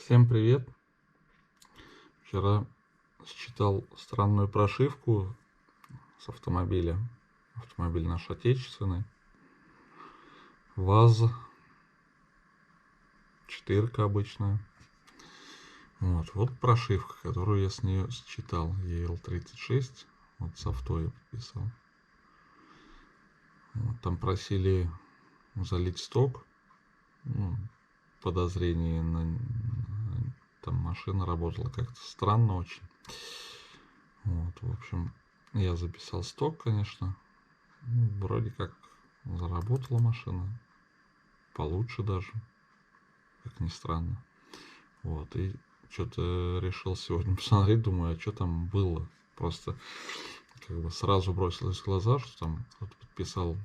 Всем привет! Вчера считал странную прошивку с автомобиля. Автомобиль наш отечественный. ВАЗ-4 обычная. Вот прошивка, которую я с нее считал. EL36. Вот с авто я подписал. Там просили залить сток. Подозрение там машина работала как-то странно очень. В общем, я записал сток, конечно. Вроде как заработала машина. Получше даже. Как ни странно. И что-то решил сегодня посмотреть. Думаю, а что там было? Просто сразу бросилось в глаза, что там кто-то подписал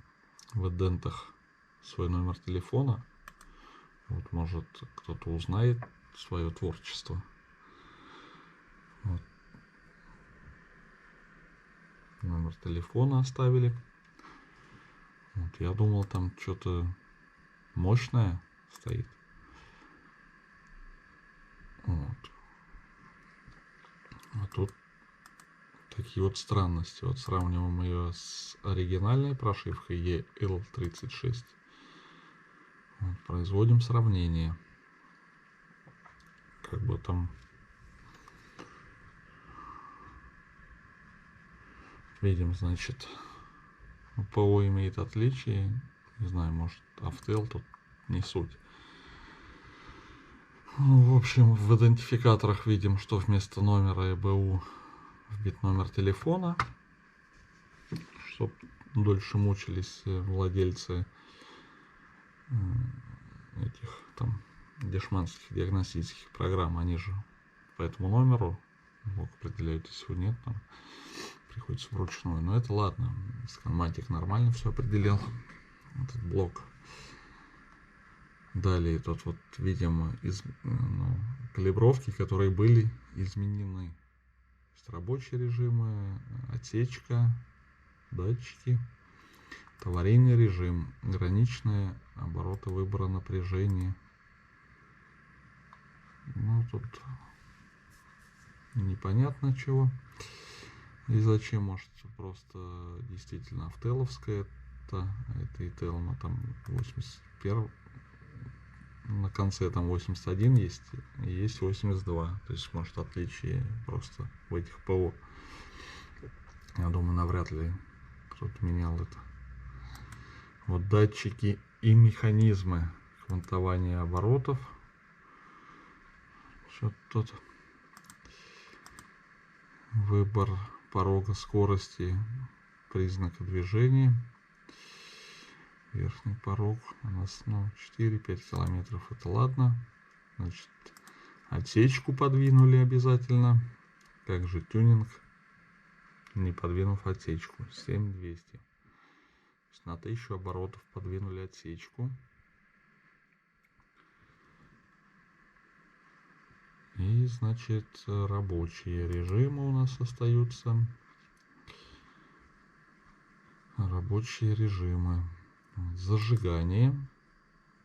в идентах свой номер телефона. Может, кто-то узнает свое творчество. Номер телефона оставили. Я думал, там что-то мощное стоит. А тут такие странности. Сравниваем ее с оригинальной прошивкой EL36. Производим сравнение. Там видим, значит, ПО имеет отличие. Не знаю, может, Avtel тут не суть. В общем, в идентификаторах видим, что вместо номера ЭБУ вбит номер телефона, чтобы дольше мучились владельцы этих там дешманских диагностических программ. Они же по этому номеру блок определяют, если его нет, там приходится вручную. Но это ладно, Scanmatic нормально все определил, этот блок. Далее тут видим калибровки, которые были изменены. Рабочие режимы, отсечка, датчики, аварийный режим, граничные обороты выбора напряжения. Тут непонятно чего и зачем. Может, просто действительно автеловская это ИТЛ, там 81, на конце там 81 есть и есть 82. То есть, может, отличие просто в этих ПО. Я думаю, навряд ли кто-то менял это. Датчики и механизмы квантования оборотов. Что-то тут. Выбор порога скорости, признака движения. Верхний порог у нас 4-5 километров. Это ладно. Значит, отсечку подвинули обязательно. Как же тюнинг, не подвинув отсечку? 7200. На 1000 оборотов подвинули отсечку. И, значит, рабочие режимы у нас остаются. Рабочие режимы. Зажигание.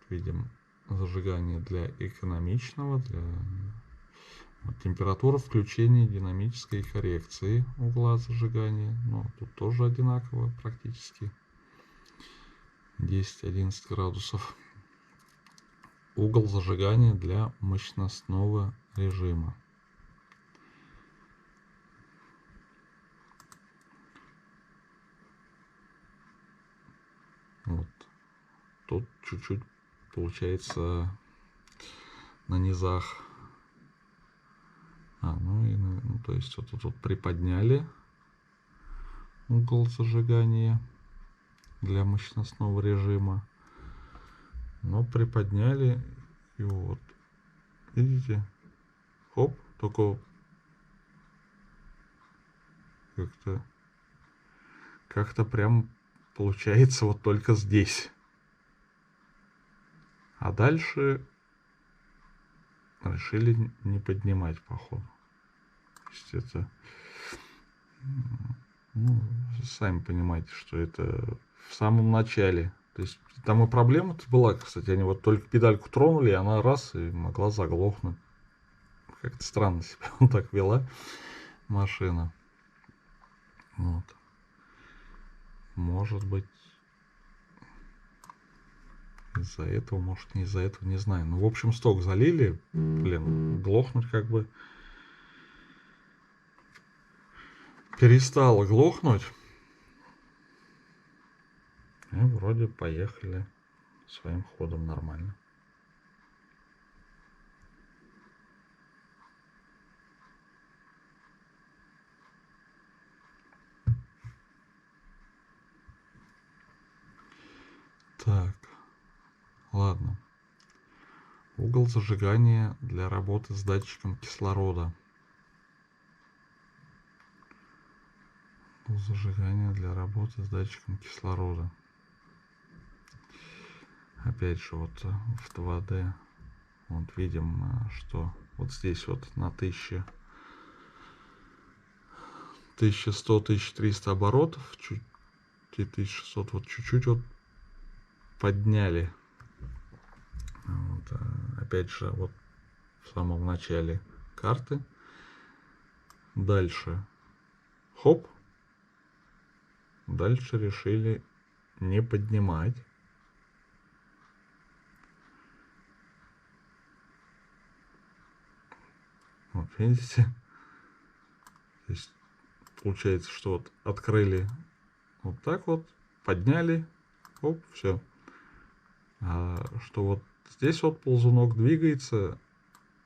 Видим зажигание для экономичного, для температура включения динамической коррекции угла зажигания. Тут тоже одинаково практически. 10-11 градусов. Угол зажигания для мощностного режима. Тут чуть-чуть получается на низах. То есть тут приподняли угол зажигания для мощностного режима. Приподняли и видите, хоп, только как-то прям получается только здесь. А дальше решили не поднимать, походу. То есть это, сами понимаете, что это в самом начале. То есть там и проблема-то была, кстати, они только педальку тронули, и она раз и могла заглохнуть. как-то странно себя он так вела, машина. Вот. Может быть, из-за этого, может, не из-за этого, не знаю. Ну, в общем, сток залили, блин, глохнуть как бы перестало глохнуть. И вроде поехали своим ходом нормально. Так, ладно. Угол зажигания для работы с датчиком кислорода. Угол зажигания для работы с датчиком кислорода. Опять же, вот в 2D вот видим, что вот здесь вот на 1100-1300 оборотов, чуть 1600, вот чуть-чуть вот подняли. Вот, опять же, вот в самом начале карты. Дальше хоп. Дальше решили не поднимать. Вот видите? То есть получается, что вот открыли вот так вот, подняли, оп, все. А что вот здесь вот ползунок двигается,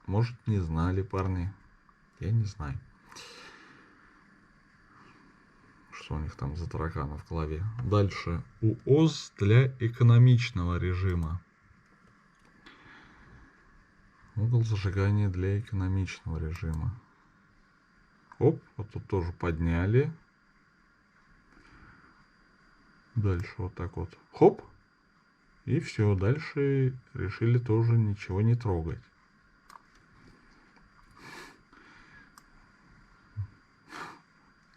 может, не знали парни. Я не знаю, что у них там за тараканы в голове. Дальше. УОЗ для экономичного режима. Угол зажигания для экономичного режима. Оп, вот тут тоже подняли. Дальше вот так вот. Хоп. И все. Дальше решили тоже ничего не трогать.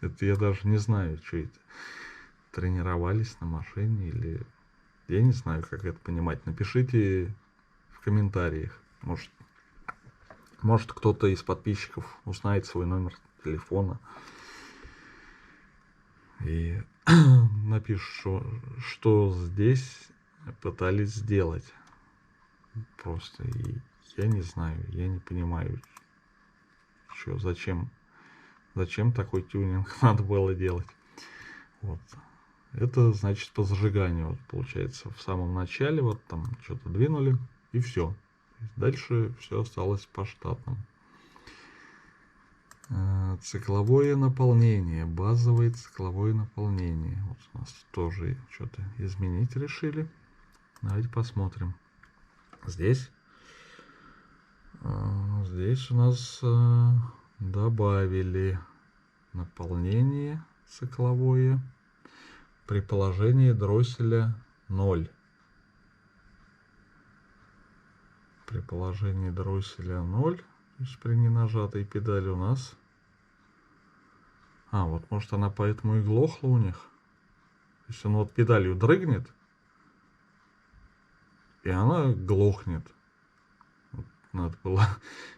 Это я даже не знаю, что это. Тренировались на машине или... Я не знаю, как это понимать. Напишите в комментариях. Может кто-то из подписчиков узнает свой номер телефона и напишет, что здесь пытались сделать. Просто и я не знаю, я не понимаю, что, зачем такой тюнинг надо было делать. Вот. Это значит по зажиганию. Вот, получается, в самом начале вот там что-то двинули и все. Дальше все осталось по штатному. Цикловое наполнение. Базовое цикловое наполнение. Вот у нас тоже что-то изменить решили. Давайте посмотрим. Здесь у нас добавили наполнение цикловое при положении дросселя 0. При положении дросселя 0, то есть при ненажатой педали у нас... вот может она поэтому и глохла у них. То есть он вот педалью дрыгнет, и она глохнет. Вот надо было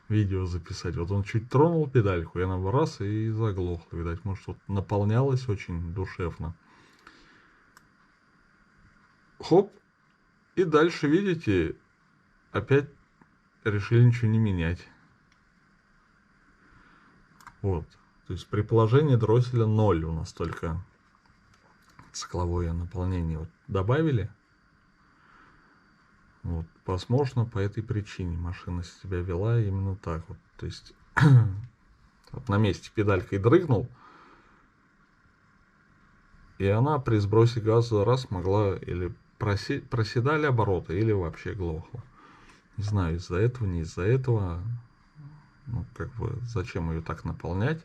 видео записать. Вот он чуть тронул педальку, и она раз и заглохла. Видать, может, вот наполнялась очень душевно. Хоп. И дальше, видите, опять решили ничего не менять. Вот. То есть при положении дросселя 0 у нас только цикловое наполнение вот добавили. Вот. Возможно, по этой причине машина себя вела именно так вот. То есть вот на месте педалькой дрыгнул, и она при сбросе газа раз могла или проседали обороты, или вообще глохла. Не знаю, из-за этого, не из-за этого. Ну, как бы, зачем ее так наполнять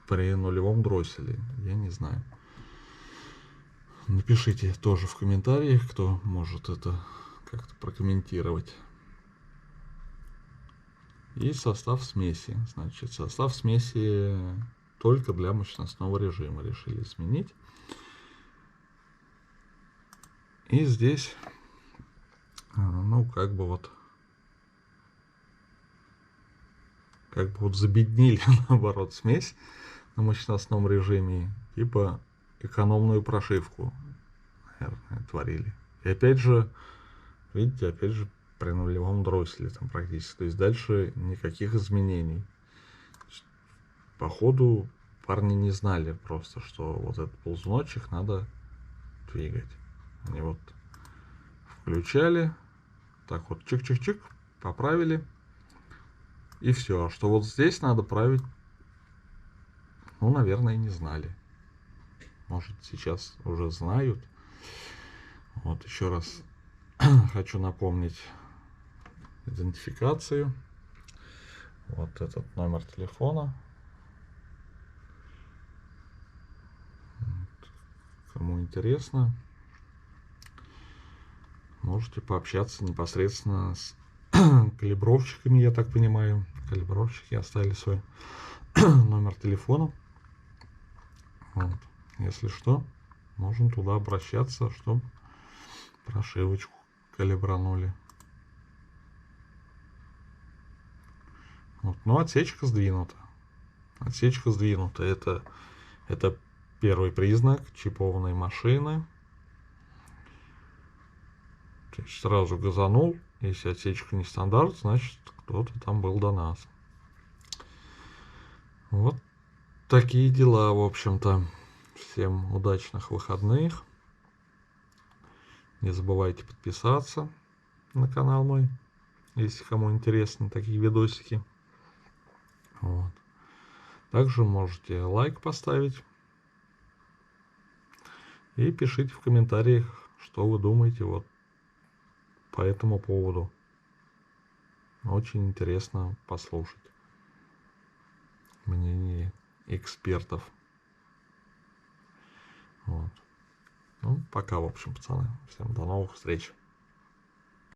при нулевом дросселе? Я не знаю. Напишите тоже в комментариях, кто может это как-то прокомментировать. И состав смеси. Значит, состав смеси только для мощностного режима решили изменить. И здесь, ну, как бы вот как бы вот забеднили, наоборот, смесь на мощностном режиме, типа экономную прошивку, наверное, творили. И опять же, видите, опять же, при нулевом дросселе там практически. То есть дальше никаких изменений. Походу, парни не знали просто, что вот этот ползуночек надо двигать. Они вот включали, так вот чик-чик-чик, поправили. И все. А что вот здесь надо править, ну, наверное, не знали. Может, сейчас уже знают. Вот еще раз хочу напомнить идентификацию. Вот этот номер телефона. Вот. Кому интересно, можете пообщаться непосредственно с калибровщиками, я так понимаю. Калибровщики оставили свой номер телефона. Вот. Если что, можем туда обращаться, чтобы прошивочку калибранули. Вот. Но отсечка сдвинута. Отсечка сдвинута. Это первый признак чипованной машины. То есть сразу газанул. Если отсечка не стандарт, значит кто-то там был до нас. Вот такие дела, в общем-то. Всем удачных выходных. Не забывайте подписаться на канал мой, если кому интересны такие видосики. Вот. Также можете лайк поставить. И пишите в комментариях, что вы думаете вот по этому поводу. Очень интересно послушать мнение экспертов. Вот. Ну, пока, в общем, пацаны. Всем до новых встреч.